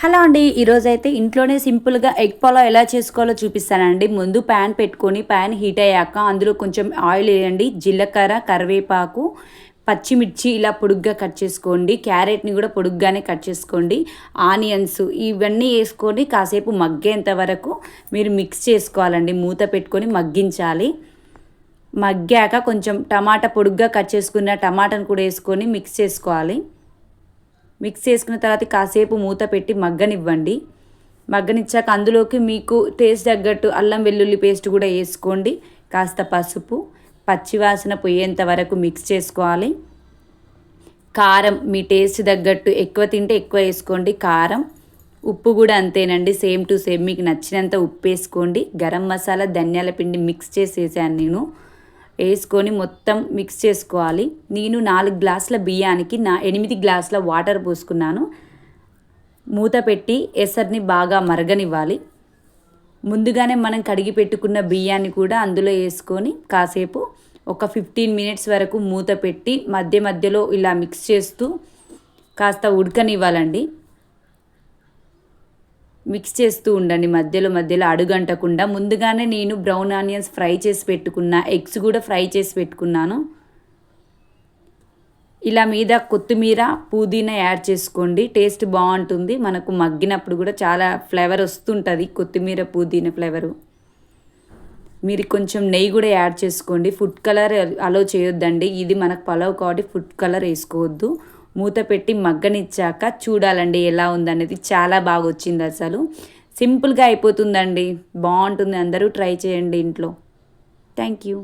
Hello అండి, ఈరోజైతే ఇంట్లోనే సింపుల్గా ఎగ్ పలావ్ ఎలా చేసుకోవాలో చూపిస్తానండి. ముందు ప్యాన్ పెట్టుకొని ప్యాన్ హీట్ అయ్యాక అందులో కొంచెం ఆయిల్ వేయండి. జీలకర్ర, కరివేపాకు, పచ్చిమిర్చి ఇలా పొడుగ్గా కట్ చేసుకోండి. క్యారెట్ని కూడా పొడుగ్గానే కట్ చేసుకోండి. ఆనియన్స్ ఇవన్నీ వేసుకొని కాసేపు మగ్గేంత వరకు మీరు మిక్స్ చేసుకోవాలండి. మూత పెట్టుకొని మగ్గించాలి. మగ్గాక కొంచెం టమాటా పొడుగ్గా కట్ చేసుకున్న టమాటాను కూడా వేసుకొని మిక్స్ చేసుకోవాలి. మిక్స్ చేసుకున్న తర్వాత కాసేపు మూత పెట్టి మగ్గనివ్వండి. మగ్గనిచ్చాక అందులోకి మీకు టేస్ట్ తగ్గట్టు అల్లం వెల్లుల్లి పేస్ట్ కూడా వేసుకోండి. కాస్త పసుపు, పచ్చివాసన పోయేంత వరకు మిక్స్ చేసుకోవాలి. కారం మీ టేస్ట్ తగ్గట్టు ఎక్కువ తింటే ఎక్కువ వేసుకోండి. కారం, ఉప్పు కూడా అంతేనండి, సేమ్ టు సేమ్ మీకు నచ్చినంత ఉప్పు వేసుకోండి. గరం మసాలా, ధనియాల పిండి మిక్స్ చేసేసాను నేను. వేసుకొని మొత్తం మిక్స్ చేసుకోవాలి. నేను 4 గ్లాసుల బియ్యానికి 8 గ్లాసుల వాటర్ పోసుకున్నాను. మూత పెట్టి ఎసరిని బాగా మరగనివ్వాలి. ముందుగానే మనం కడిగి పెట్టుకున్న బియ్యాన్ని కూడా అందులో వేసుకొని కాసేపు ఒక 15 మినిట్స్ వరకు మూత పెట్టి మధ్య మధ్యలో ఇలా మిక్స్ చేస్తూ కాస్త ఉడకనివ్వాలండి. మిక్స్ చేస్తూ ఉండండి మధ్యలో మధ్యలో అడుగంటకుండా. ముందుగానే నేను బ్రౌన్ ఆనియన్స్ ఫ్రై చేసి పెట్టుకున్నా, ఎగ్స్ కూడా ఫ్రై చేసి పెట్టుకున్నాను. ఇలా మీద కొత్తిమీర, పుదీనా యాడ్ చేసుకోండి, టేస్ట్ బాగుంటుంది. మనకు మగ్గినప్పుడు కూడా చాలా ఫ్లేవర్ వస్తుంటుంది, కొత్తిమీర పుదీనా ఫ్లేవరు. మీరు కొంచెం నెయ్యి కూడా యాడ్ చేసుకోండి. ఫుడ్ కలర్ అలో చేయొద్దండి, ఇది మనకు పలావ్ కాబట్టి ఫుడ్ కలర్ వేసుకోవద్దు. మూత పెట్టి మగ్గనిచ్చాక చూడాలండి ఎలా ఉందనేది. చాలా బాగా వచ్చింది, అసలు సింపుల్గా అయిపోతుందండి, బాగుంటుంది. అందరూ ట్రై చేయండి ఇంట్లో. Thank you.